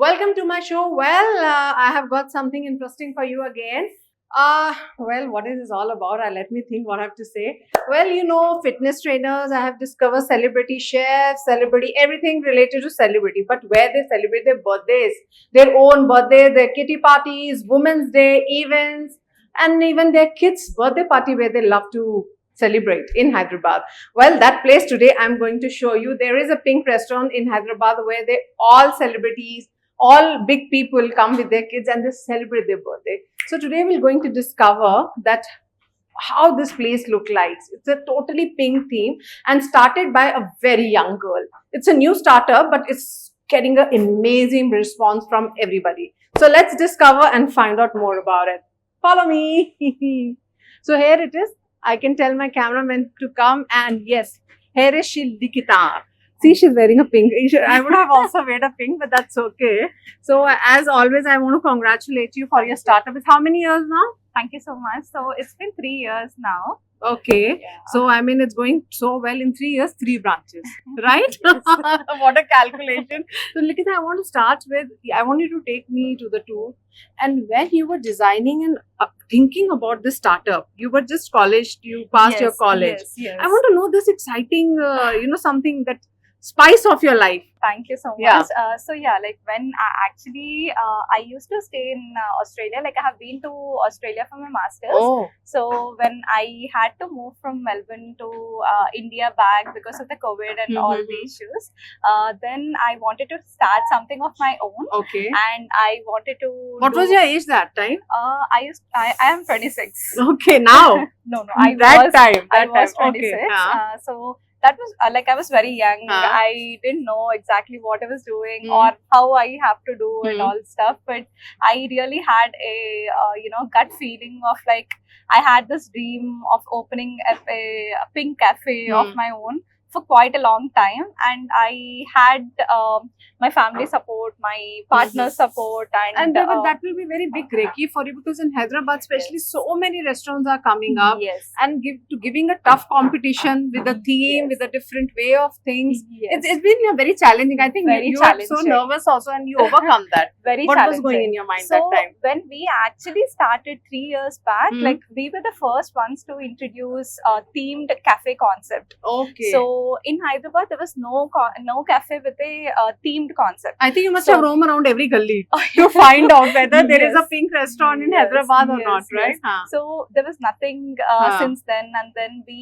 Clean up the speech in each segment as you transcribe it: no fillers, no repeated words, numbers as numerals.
Welcome to my show. I have got something interesting for you again. What is this all about? Let me think what I have to say. Fitness trainers, I have discovered celebrity chefs, celebrity, everything related to celebrity. But where they celebrate their birthdays, their own birthday, their kitty parties, Women's Day events, and even their kids' birthday party where they love to celebrate in Hyderabad. Well, that place today I'm going to show you. There is a pink restaurant in Hyderabad where they all celebrities, all big people come with their kids and they celebrate their birthday. So today we're going to discover that how this place look like. It's a totally pink theme and started by a very young girl. It's a new startup, but it's getting an amazing response from everybody. So let's discover and find out more about it. Follow me. So here it is. I can tell my cameraman to come, and yes, here is Shildikita. See, she's wearing a pink. I would have also wear a pink, but that's okay. So, as always, I want to congratulate you for your startup. It's how many years now? Thank you so much. So it's been 3 years now. Okay. Yeah. So, I mean, it's going so well in 3 years, 3 branches, right? What a calculation. So, Likita, I want to start with, I want you to take me to the tour. And when you were designing and thinking about this startup, you were just college, you passed your college. Yes. I want to know this exciting, something that spice of your life. Thank you so much. Yeah. Like when I used to stay in Australia, like I have been to Australia for my master's. Oh, So when I had to move from Melbourne to India back because of the COVID and all the issues, then I wanted to start something of my own. okay. And I wanted to. What was your age that time? I am 26. Okay, now. No, I was 26. Okay. So that was I was very young. I didn't know exactly what I was doing or how I have to do and all stuff. But I really had a gut feeling of like I had this dream of opening a pink cafe of my own for quite a long time, and I had my family support, my partner support, And that will be very big Reiki for you, because in Hyderabad especially so many restaurants are coming up Yes. and giving a tough competition with a theme, with a different way of things. Yes. It's been a very challenging. I think Very you were so challenging. nervous also, and you overcome that. Very What challenging. was going in your mind So that time? when we actually started 3 years back, Hmm. like we were the first ones to introduce a themed cafe concept. Okay. So in Hyderabad, there was no cafe with a themed concept. I think you must so- have roamed around every gully to find out whether there is a Yes. pink restaurant in Yes, Hyderabad or yes, not, right? yes. Huh. So there was nothing since then, and then we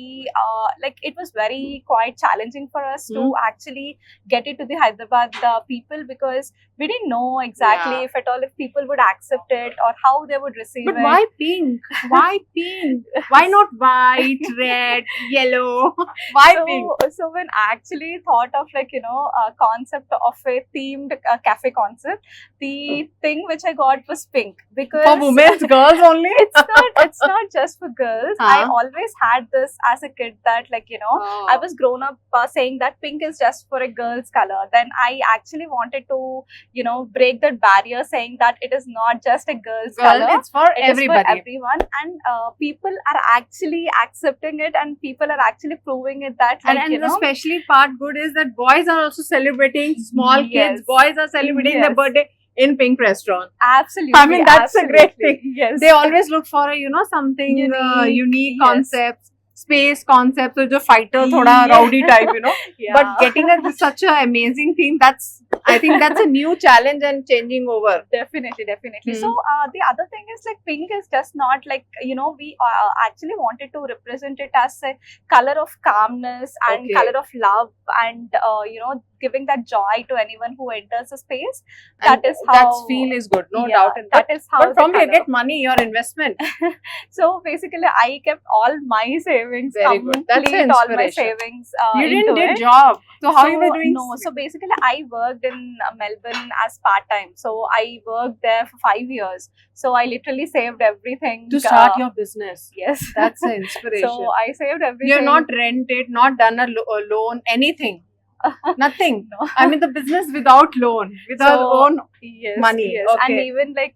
it was very quite challenging for us to actually get it to the Hyderabad people, because we didn't know exactly Yeah. if at all if people would accept it or how they would receive But it. why pink? Why pink? Why not white, red, yellow? Why pink? So when I actually thought of a concept of a themed cafe concept, the thing which I got was pink, because For women's girls only? it's not just for girls. I Huh? always had this as a kid that Oh. I was grown up saying that pink is just for a girl's color. Then I actually wanted to break that barrier, saying that it is not just a girl's Girl, color. it's for It is everybody. for everyone, and people are actually accepting it, and people are actually proving it that And the especially part good is that boys are also celebrating, small Yes. kids, boys are celebrating their Yes. birthday in pink restaurant. absolutely. I mean, that's a great absolutely. thing. Yes, They always look for a, something unique Unique, yes. concepts, space concepts, so the fighter, thoda Yeah. rowdy type, Yeah. But getting such an amazing thing, I think that's a new challenge and changing over. Definitely. Hmm. So the other thing is pink is just not we actually wanted to represent it as a color of calmness and Okay. color of love, and giving that joy to anyone who enters the space. And That is how that feel is good, no yeah, doubt in that. that is how But from the here, color. get money, your investment. So basically, I kept all my savings, Very good. That's an all my inspiration. savings. You didn't into do it. job. So how you were doing? No, so basically I worked in Melbourne as part-time. So I worked there for 5 years. So I literally saved everything. To start your business. Yes. That's an inspiration. So I saved everything. You're not rented, not done a loan, anything. Nothing. No. I mean, the business without loan, without So, own yes, money. yes. And Okay. even like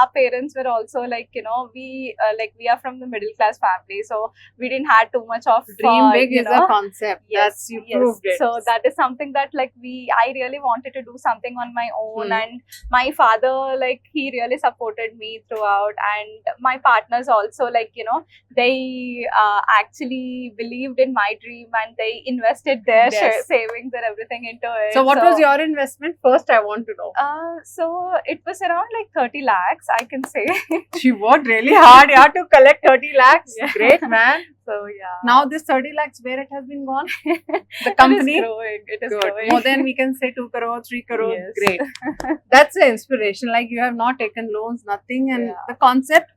our parents were also like, we are from the middle class family, so we didn't had too much of Dream big you is know, a concept. yes, That's you proved it. so that is something that like I really wanted to do something on my own. Hmm. And my father, like, he really supported me throughout, and my partners also, like, they actually believed in my dream, and they invested their Yes. savings and everything into it. So, what was your investment? First, I want to know. So it was around like 30 lakhs, I can say. She worked really hard, yeah, to collect 30 lakhs. Yeah. Great, man. So yeah. Now, this 30 lakhs, where it has been gone? The company? It is growing. It is Good. growing. More than we can say 2 crore, 3 crore. Yes. Great. That's the inspiration. Like, you have not taken loans, nothing. And Yeah. the concept,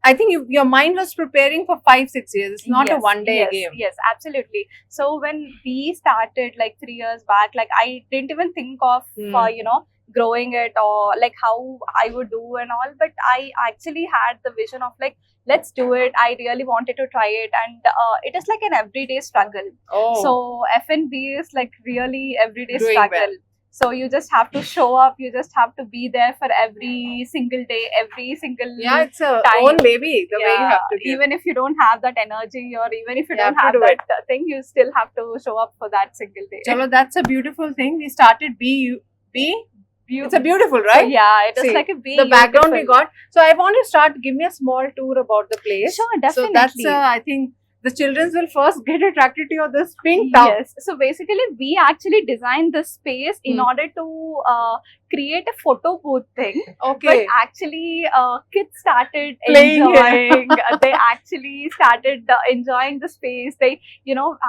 I think your mind was preparing for 5-6 years. It's not a Yes, one day yes, game. Yes, absolutely. So when we started like 3 years back, like I didn't even think of growing it, or like how I would do and all. But I actually had the vision of like, let's do it. I really wanted to try it, and it is like an everyday struggle. Oh. So F&B is like really everyday Doing struggle. well. So you just have to show up. You just have to be there for every single day, every single yeah, it's a time. own baby, the way you have to give. Even if you don't have that energy, or even if you You don't have to have do that thing, you still have to show up for that single day. Chalo, that's a beautiful thing. We started B. It's a beautiful, So, right? yeah, it was See, like a big the background we got. So I want to start. Give me a small tour about the place. Sure, So definitely. that's I think the children will first get attracted to this pink tub. Yes. So basically, we actually designed this space in order to create a photo booth thing. Okay. But actually, kids started Playing here. enjoying. They actually started enjoying the space. They,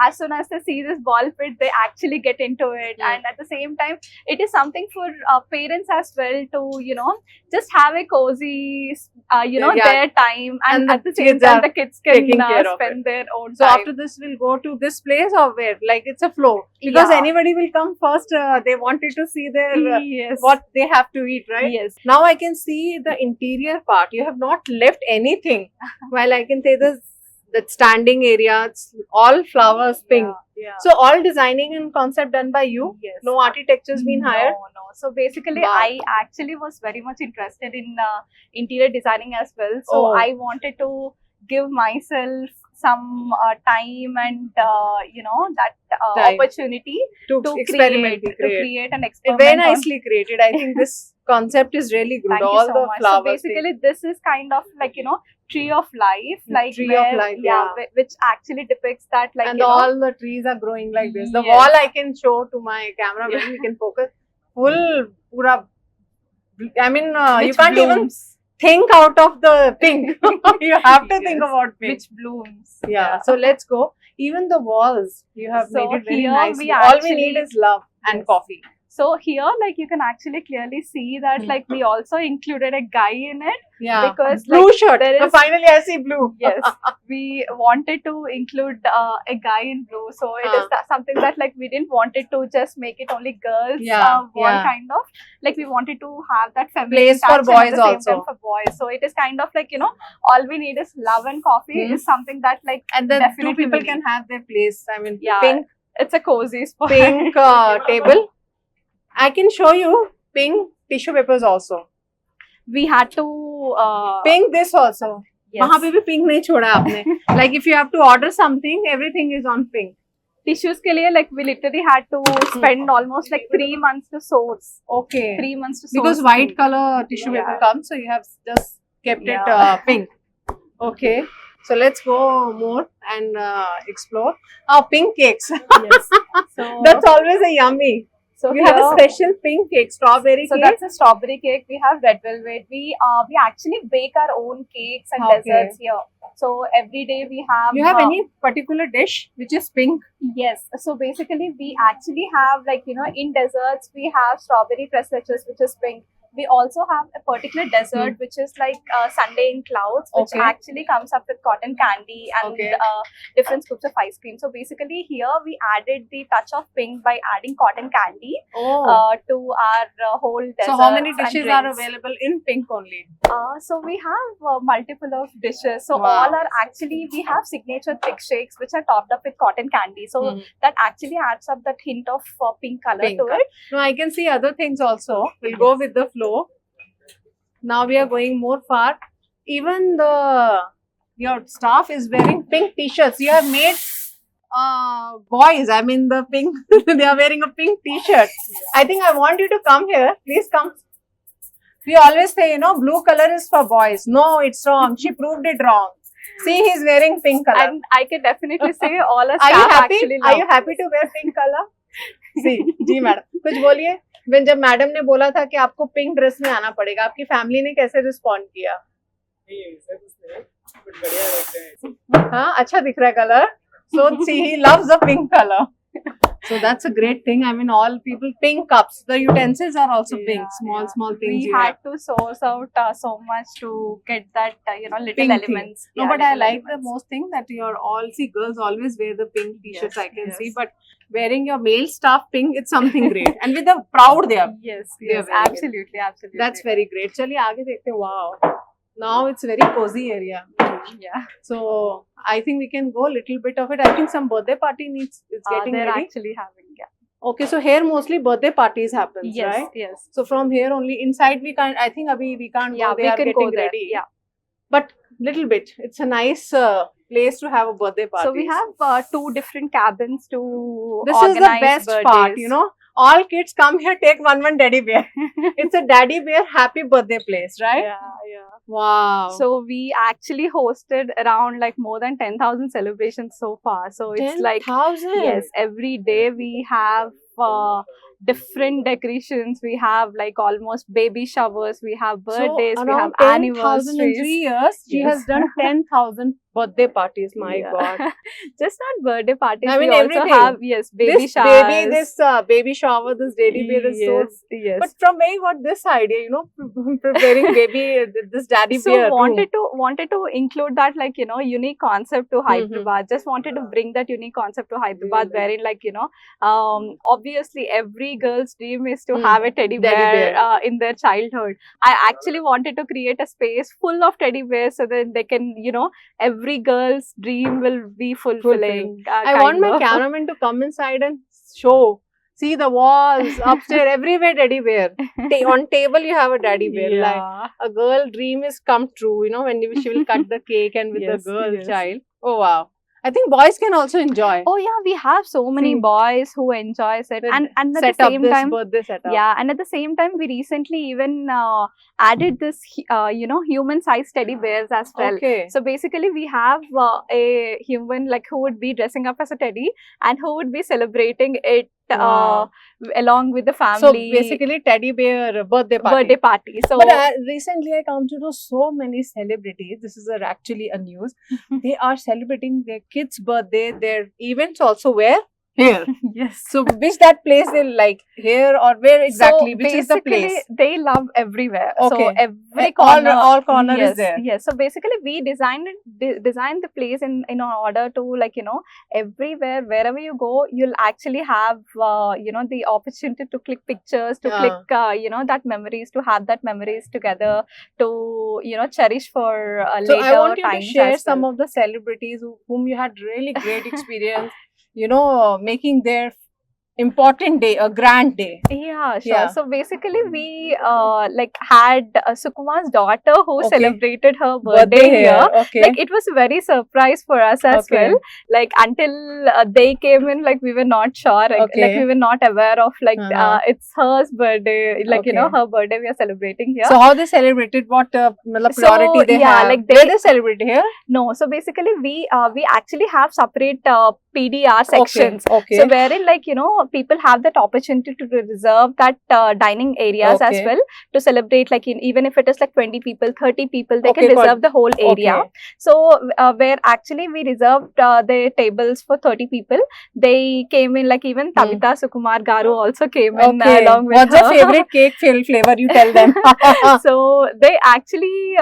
as soon as they see this ball pit, they actually get into it. Yeah. And at the same time, it is something for parents as well to, just have a cozy, Yeah. their time. And And the at the same kids time, are the kids can taking care of spend their own So time. after this, we'll go to this place or where? Like it's a flow. Because Yeah. anybody will come first. They wanted to see their Yes. what they have to eat, right? Yes. Now I can see the interior part. You have not left anything. While I can say that standing area, it's all flowers, pink. Yeah. So all designing and concept done by you. Yes. No architecture's been hired. No. So basically, Wow. I actually was very much interested in interior designing as well. So Oh. I wanted to give myself some time and that Time. opportunity To experiment, create an experiment. Very on- nicely created. I think this concept is really good. Thank All you so the much. So flowers. basically, this is kind of like tree of life, like Tree of life, yeah. which actually depicts that, like and all the trees are growing like this. The Yes. wall I can show to my camera. Maybe we can focus. Full, pura. I mean, you which can't even blooms. think out of the pink. You have to think Yes. about pink. Which blooms. Yeah. So let's go. Even the walls, you have So made it very here nicely. we All we actually- need is love and Yes. coffee. So here, like, you can actually clearly see that, like, we also included a guy in it. Yeah. Because, blue like, shirt. there So is- finally, I see blue. Yes, we wanted to include a guy in blue. So it is something that, like, we didn't want it to just make it only girls. Yeah, One yeah. kind of, like, we wanted to have that feminine Place for touch and at boys the same also. time for boys. So it is kind of like, all we need is love and coffee is something that, like, And then definitely two people we can need. have their place. I mean, Yeah, pink it's a cozy spot. pink table. I can show you pink tissue papers also. We had to Pink this also. yes. वहाँ पे भी pink नहीं छोड़ा आपने. Like if you have to order something, everything is on pink. tissues के लिए, like, we literally had to spend almost like 3 months to source. Okay. 3 months to source. Because white pink. color tissue Yeah. paper comes, so you have just kept it Yeah. pink. Okay. So let's go more and explore. Oh, pink cakes. Yes. So That's always a yummy. so You have a here- special pink cake, strawberry So cake. that's a strawberry cake. We have red velvet. We actually bake our own cakes and Okay. desserts here. So every day we have. You have any particular dish which is pink? Yes. So basically, we actually have, like, in desserts we have strawberry tres leches, which is pink. we also have a particular dessert which is like Sunday in Clouds, which Okay. actually comes up with cotton candy and Okay. different scoops of ice cream. So basically here we added the touch of pink by adding cotton candy to our whole dessert. So how many dishes are available in pink only? So we have multiple of dishes. So Wow. all are actually, we have signature thick shakes which are topped up with cotton candy. So that actually adds up that hint of pink color Pink to color. it. No, I can see other things also. We'll go with the flow. Now we are going more far. Even your staff is wearing pink t-shirts. You have made boys. I mean the pink. They are wearing a pink t-shirt. I think I want you to come here. Please come. We always say, blue color is for boys. No, it's wrong. She proved it wrong. See, he's wearing pink color. And I can definitely say all our Are staff you happy? actually Are love you happy to wear pink color? जी जी madam कुछ बोलिए. When जब madam ने बोला था कि आपको पिंक ड्रेस में आना पड़ेगा, आपकी फैमिली ने कैसे रिस्पॉन्ड किया? हाँ, अच्छा दिख रहा है colour. So see, he loves the pink color. So that's a great thing. I mean, all people pink cups. The utensils are also pink. Small things. We had to source out so much to get that little Pink elements. No, but I like the most thing that you're all girls always wear the pink t-shirts. Yes, I can yes. see, but wearing your male staff pink, it's something great. And with the proud they are. Yes, They are yes, very good. absolutely. That's very great. चलिए आगे देखते हैं. Wow. Now it's very cozy area. Yeah. So I think we can go a little bit of it. I think some birthday party it's getting They're ready. actually having, yeah. Okay, so here mostly birthday parties happens, Yes, right? yes. So from here only inside we can't. I think abhi we can't Yeah, go. They we are can getting go there. ready. Yeah. But little bit. It's a nice place to have a birthday party. So we have 2 different cabins to This is the organize best birthdays. part. All kids come here, take one teddy bear. It's a daddy bear happy birthday place, right? Yeah. Wow. So we actually hosted around like more than 10,000 celebrations so far. So it's like 10,000. yes, every day we have different decorations. We have like almost baby showers. We have birthdays. So we have around 10,000 in anniversaries. 3 years, she Yes. has done 10,000 birthday parties. My Yeah. God. Just not birthday parties. I mean, we also everything. have baby This showers. baby shower, this daddy bear is so. Yes. But from where you got this idea, preparing this daddy So bear? wanted to include that unique concept to Hyderabad. Just wanted to bring that unique concept to Hyderabad, wherein obviously every girl's dream is to have a teddy bear in their childhood. I actually wanted to create a space full of teddy bears so that they can every girl's dream will be fulfilling. I want my cameraman to come inside and show. See the walls, upstairs, everywhere daddy bear. On table you have a daddy bear. Yeah. Like a girl dream is come true, when she will cut the cake and with Yes, the girl yes. child. Oh wow. I think boys can also enjoy. Oh yeah, we have so many See. boys who enjoys it, and at set the up same this time, birthday setup. yeah, and at the same time, we recently even added this, human-sized teddy bears as well. Okay. So basically, we have a human who would be dressing up as a teddy and who would be celebrating it Wow. along with the So family. basically teddy bear birthday party. So But recently I come to know so many celebrities. This is actually a news. They are celebrating their kids' birthday, their events also where? Here. yes. So which that place they like? Here or where exactly? So Which is the place? basically, they love everywhere. Okay. So every All- corner, all corner is yes, there. Yes. So basically, we designed the place in order to everywhere, wherever you go, you'll actually have the opportunity to click pictures, to Yeah. click that memories, to have that memories together, to cherish for So later I want you to times share as some well. of the celebrities whom you had really great experience, making their important day, a grand day. Yeah, sure. Yeah. So basically, we had Sukuma's daughter who Okay. celebrated her birthday here. Okay. It was a very surprise for us as Okay. well. Until they came in, we were not sure. Okay. We were not aware of it's her birthday. Okay. Her birthday we are celebrating here. So how they celebrated? What priority So, they yeah, have? like Where they- they celebrate here? No, so basically we actually have separate PDR sections. Okay. So wherein like, you know, people have that opportunity to reserve that dining areas as Okay. well to celebrate, like even if it is like 20 people, 30 people, they Okay, can got reserve the whole area. Okay. So where actually we reserved the tables for 30 people, they came in, like even Tabitha Sukumar Garu also came in Okay. along with What's her. your favorite cake flavor? You tell them. So they actually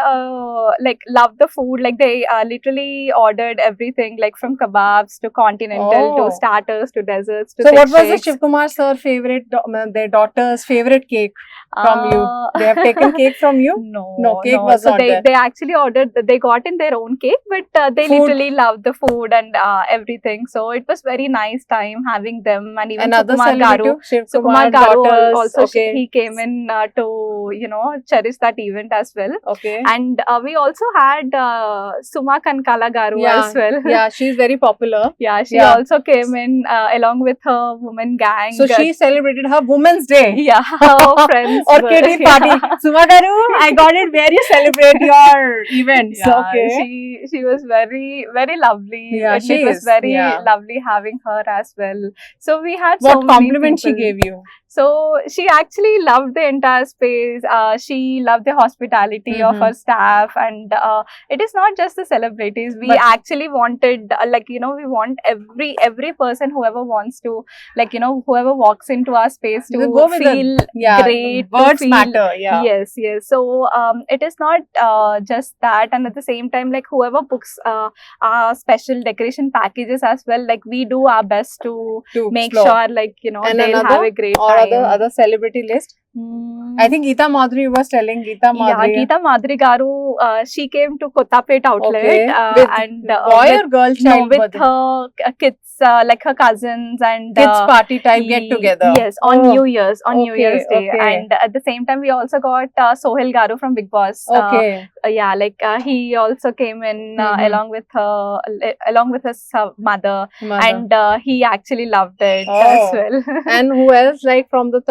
like love the food, like they literally ordered everything, like from kebabs to continental Oh. to starters to desserts to So thick what was the shakes. Shiv Kumar sir favorite, their daughter's favorite cake from you? They have taken cake from you? No, cake was so not they there. they actually ordered, they got in their own cake, but they Food. literally loved the food and everything. So it was very nice time having them, and even Another Sukumar celebrity, Garu. Shiv Sukumar Kumar Garu daughters. also Okay. he came in to, you know, cherish that event as well. Okay. And we also had Suma Kankala Garu as well. Yeah, she's very popular. Yeah, she Yeah. also came in along with her woman gang. So she celebrated her Women's Day. yeah, her friends Or were- KT party. Suma Garu, I got it. Where you celebrate your events? Yeah, Okay. she was very, very lovely. Yeah, and she it was is. very Yeah. lovely having her as well. So we had What so many compliment she people. gave you? So she actually loved the entire space. She loved the hospitality of her staff, and it is not just the celebrities. We But- actually wanted, like, you know, we want every person, whoever wants to, like, you know, whoever walks into our space to Go with feel Yeah, great. to words feel, matter. Yeah. Yes. So it is not just that, and at the same time, like whoever books our special decoration packages as well, like we do our best to make explore. sure, like, you know, And they'll another, have a great or time. other celebrity list? I think Geeta Madhuri was telling Geeta Madhuri. Yeah, Geeta Madhuri Garu, she came to Kottapet outlet Okay. With and boy with, or girl no, child with birthday? her kids, like her cousins and Kids party type get together. Yes, on Oh. New Year's, on New Okay, Year's Day, okay. and at the same time we also got Sohail Garu from Big Boss. Okay. Yeah, like he also came in along with her, along with his mother, Mother. and he actually loved it Oh. as well. And who else, like from the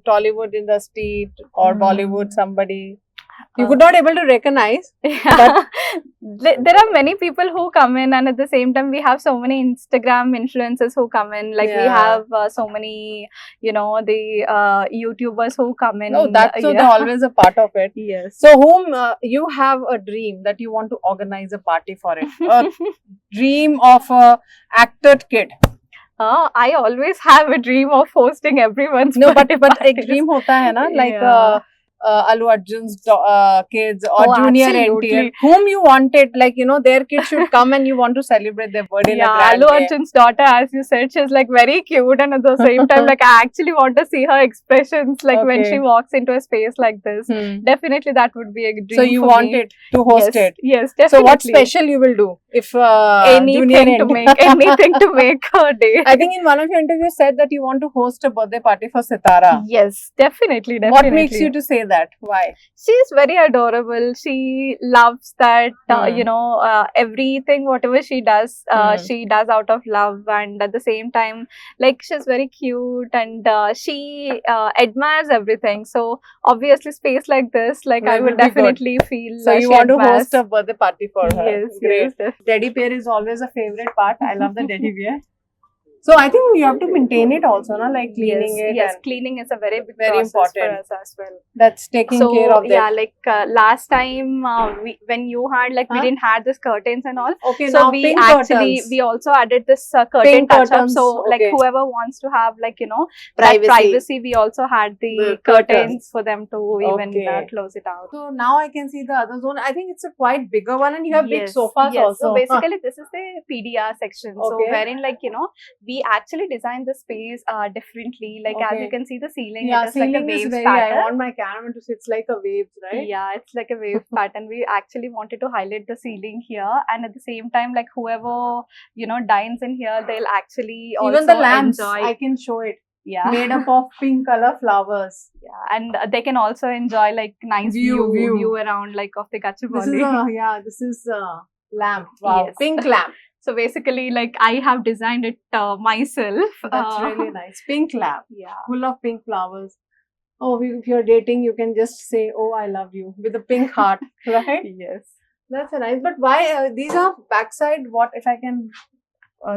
Tollywood industry or Bollywood, somebody you could not able to recognize? Yeah. There are many people who come in, and at the same time we have so many Instagram influencers who come in, like we Yeah. have so many, you know, the YouTubers who come in. No, that's so yeah. they're always a part of it. Yes. So whom you have a dream that you want to organize a party for it? A dream of a acted kid. I always have a dream of hosting everyone's No, but parties. एक dream होता है ना, like Yeah. Allu Arjun's kids or Oh, Junior absolutely. NTR, whom you wanted, like, you know, their kids should come and you want to celebrate their birthday in a Yeah, grand Allu way. Arjun's daughter, as you said, she's like very cute, and at the same time, like I actually want to see her expressions, like when Okay. she walks into a space like this. Hmm. Definitely, that would be a dream. So you for want me. it to host Yes, it. Yes, definitely. So what special you will do if Junior anything to NTR make anything to make her day. I think in one of your interviews said that you want to host a birthday party for Sitara. Yes, definitely. What makes you to say that? Why? She's very adorable. She loves that, you know, everything, whatever she does, she does out of love. And at the same time, like, she's very cute, and she admires everything. So obviously space like this, like That I will would be good. definitely feel So you she want to admires. host a birthday party for her. Yes, Great. yes. Teddy bear is always a favorite part. I love the teddy bear. So I think you have to maintain it also, na? Like cleaning it. Yes, and cleaning is a very big Very process for important. us as well. that's taking So care of yeah, them. like last time when you had, like, we Huh? didn't have this curtains and all. Okay, So now we pink actually curtains. we also added this curtain Pink touch up. curtains, So like okay. whoever wants to have, like, you know, Privacy. that privacy, we also had the The curtains curtains. for them to even Okay. close it out. So now I can see the other zone. I think it's a quite bigger one, and you have big Yes, sofas yes. also. So basically, this is the PDR section. So Okay. wherein, like, you know, we actually designed the space differently. Like as Okay. you can see, the ceiling, yeah, it is like a ceiling is waves very. pattern. I want my cameraman to see it's like a waves, right? Yeah, it's like a wave pattern. We actually wanted to highlight the ceiling here, and at the same time, like whoever, you know, dines in here, they'll actually also Even the lamps, enjoy. I can show it. Yeah, Made up of pink color flowers. yeah, and they can also enjoy like nice View. view around, like, of the This Gachibowli. this is a lamp. Wow, Yes. pink lamp. So basically, like, I have designed it myself. That's really nice. Pink lamp, Yeah. full of pink flowers. Oh, if you're dating, you can just say, "Oh, I love you" with a pink heart, right? Yes. That's a nice. But why these are backside? What if I can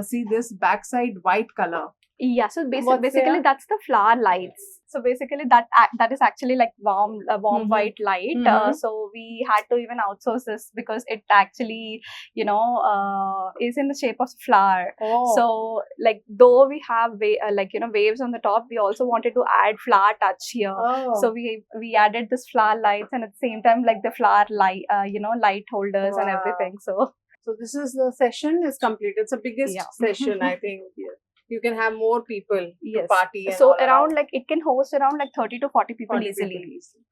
see this backside white color. Yeah, so What's basically there? that's the flower lights. So basically that is actually like warm Mhm. white light. Mhm. So we had to even outsource this because it actually is in the shape of flower. Oh. So like though we have waves on the top, we also wanted to add flower touch here. Oh. So we added this flower lights, and at the same time like the flower light light holders and Wow. everything. So this is the session is complete. It's the biggest Yeah. session, I think. You can have more people to yes. party. And So all around like it can host around like 30 to 40 people 40 easily. people easily.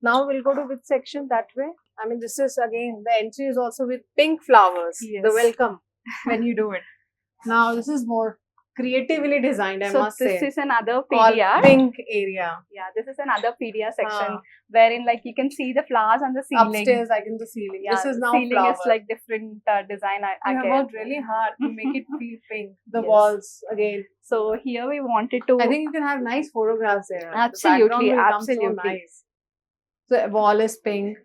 Now we'll go to which section that way? I mean, this is again, the entry is also with pink flowers. Yes. The welcome when you do it. Now this is more creatively designed, I So must say. this is another All PDR. pink area. Yeah, this is another PDR section Ah. wherein like you can see the flowers on the ceiling. Upstairs, I can the ceiling. Yeah, This is the now ceiling flower. is like different design. You have worked really hard to make it feel pink. The Yes. walls again. So here we wanted to. I think you can have nice photographs there. Absolutely, The background will absolutely. come so nice. So wall is pink.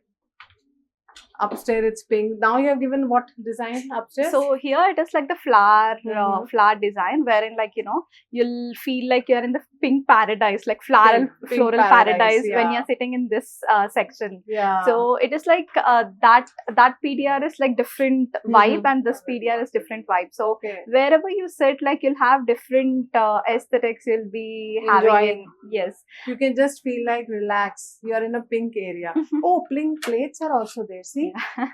Upstairs it's pink. Now you have given what design upstairs? So here it is like the flower Mhm. flower design, wherein like you'll feel like you're in the pink paradise, like floral Pink floral paradise, paradise when yeah. you're sitting in this section. Yeah. So it is like that PDR is like different vibe, Mhm. and this PDR is different vibe. So okay. wherever you sit, like you'll have different aesthetics you'll be having. Enjoying. Yes. You can just feel like relax. You are in a pink area. Oh, pink plates are also there. See? Yeah.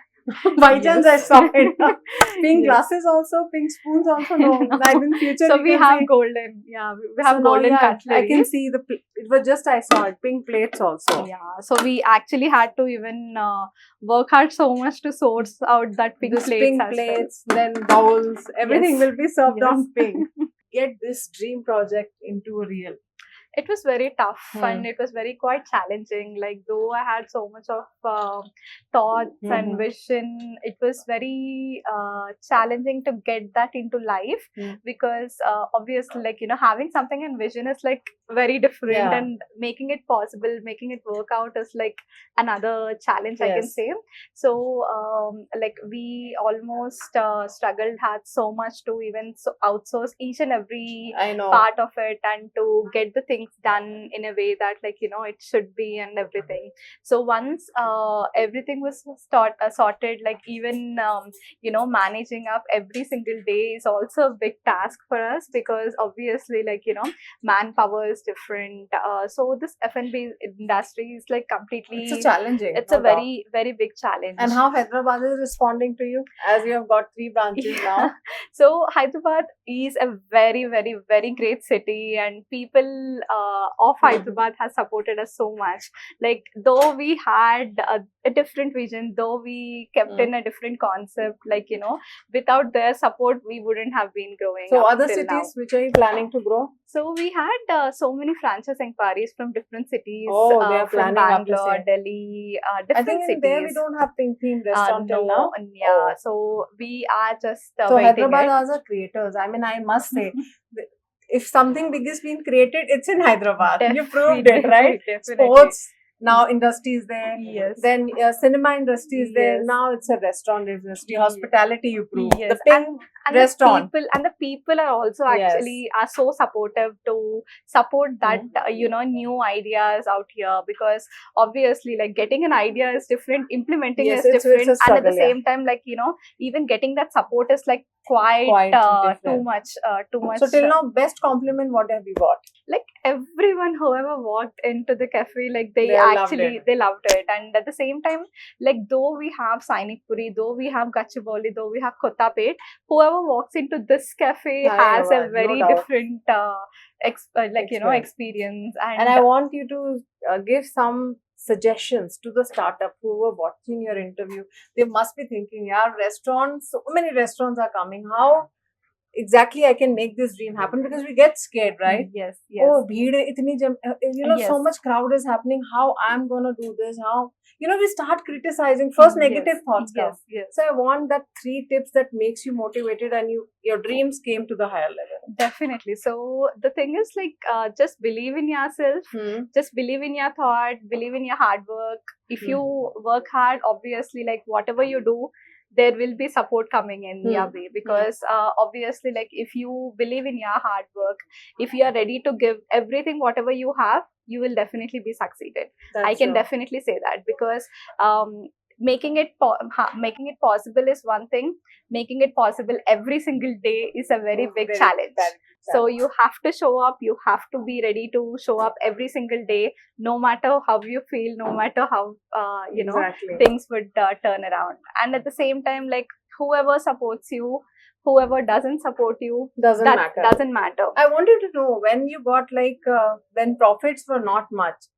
By chance I Yes. saw it. Pink Yes. glasses also, pink spoons also. No, No. like in future. So you we can have see- golden. Yeah, we have So now, golden yeah, cutlery. I can see it was just I saw it. Pink plates also. Yeah, so we actually had to even work hard so much to source out that pink This plates pink as plates, then bowls, everything Yes. will be served Yes. on pink. Get this dream project into a real. It was very tough Hmm. and it was very quite challenging. Like though I had so much of thoughts Mhm. and vision, it was very challenging to get that into life Hmm. because obviously, like having something in vision is like very different, Yeah. and making it possible, making it work out is like another challenge, I can Yes. say. So like we almost struggled hard so much to even outsource each and every I know. part of it, and to get the things done in a way that like it should be and everything. So once everything was sorted, like even managing up every single day is also a big task for us, because obviously like manpower is different. So this F&B industry is like completely, It's a challenging. it's a no doubt. very very big challenge. And how Hyderabad is responding to you as you have got 3 branches now? So Hyderabad is a very very very great city, and people of Hyderabad has supported us so much. Like though we had a different vision, though we kept Mm. in a different concept, like without their support we wouldn't have been growing. So up other till now. cities, which are you planning to grow? So we had so many franchise inquiries from different cities. Oh, they are from planning up the Bangalore, same. Delhi, I different think in cities. there we don't have pink theme restaurant till no, now. and yeah. Oh. So we are just So waiting Hyderabad it. are the creators. I mean, I must say, if something big is being created, it's in Hyderabad. You proved it, right? Definitely. Sports, now industry is there. Yes. Then cinema industry is there. Yes. Now it's a restaurant industry. Yes. Hospitality, you proved. Yes. The pink and restaurant. the people are also Yes. actually are so supportive to support that Mm-hmm. new ideas out here, because obviously like getting an idea is different, implementing Yes, is it's a different, and at struggle, the same time like even getting that support is like quite Quite too different. much. So till now, best compliment, what have you got? Like everyone whoever walked into the cafe, like they loved actually it. they loved it. And at the same time, like though we have Sainik Puri, though we have Gachibowli, though we have Kottapet, whoever walks into this cafe has a Hyderabad, no very doubt. different Experience. experience. And I want you to give some suggestions to the startup who were watching your interview. They must be thinking, yeah, restaurants, so many restaurants are coming. How exactly I can make this dream happen? Because we get scared, right? Yes, yes. Oh, bheed hai, itni so Yes. much crowd is happening. How I'm gonna do this? How we start criticizing. First, negative thoughts come. Yes, yes. So I want that 3 tips that makes you motivated and your dreams came to the higher level. Definitely. So the thing is like just believe in yourself. Just believe in your thought, believe in your hard work. If you work hard, obviously like whatever you do, there will be support coming in your way, Hmm. because obviously, like, if you believe in your hard work, if you are ready to give everything whatever you have, you will definitely be succeeded. I That's can true. definitely say that, because making it possible is one thing. Making it possible every single day is a very big Very, challenge. very big So challenge. you have to show up. You have to be ready to show up every single day, no matter how you feel, no matter how Exactly. things would turn around. And at the same time, like, whoever supports you, whoever doesn't support you, Doesn't that matter. doesn't matter. I wanted to know, when you got when profits were not much,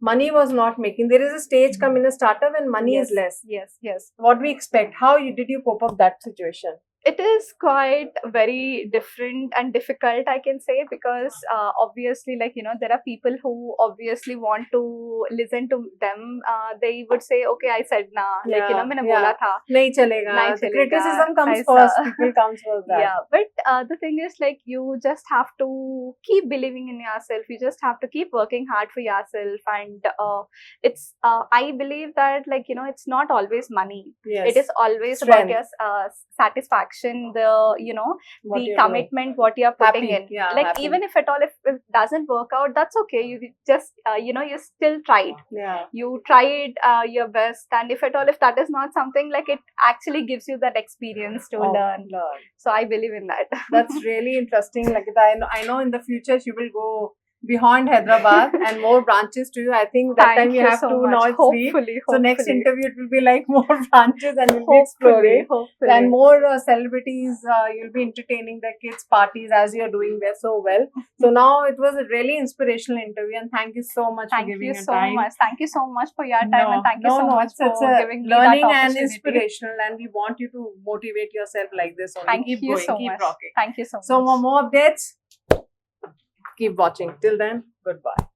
money was not making. There is a stage come in a startup when money is less. Yes. What we expect? How did you cope up that situation? It is quite very different and difficult, I can say, because obviously, like, there are people who obviously want to listen to them. They would say, okay, I said na, like, मैंने बोला था, Nahi chalega. nahi The chalega, criticism comes aisa. first. People comes first. That. Yeah, but the thing is, like, you just have to keep believing in yourself. You just have to keep working hard for yourself, and it's I believe that, like, it's not always money. Yes. It is always Strength. about your satisfaction, the What the you're commitment, what you're putting Happy. in. Yeah, Like, happy. even if at all, if it doesn't work out, that's okay. You just you still tried. Yeah. You tried your best, and if at all, if that is not something, like, it actually gives you that experience to learn. So I believe in that. That's really interesting. Like, I know in the future she will go beyond Hyderabad and more branches to you. I think that Thank time you you have so two, much. now it's three. Hopefully, So next hopefully. interview it will be like more branches and you'll be exploring. Hopefully. And more celebrities, you'll be entertaining the kids' parties as you're doing there so well. So now it was a really inspirational interview, and thank you so much for giving your time. Thank you so much for your time, and thank you so much it's for a giving me learning that and opportunity. inspirational, and we want you to motivate yourself like this only. Thank keep you going, so keep much. rocking. Thank you so much. So more updates. Keep watching. Till then, goodbye.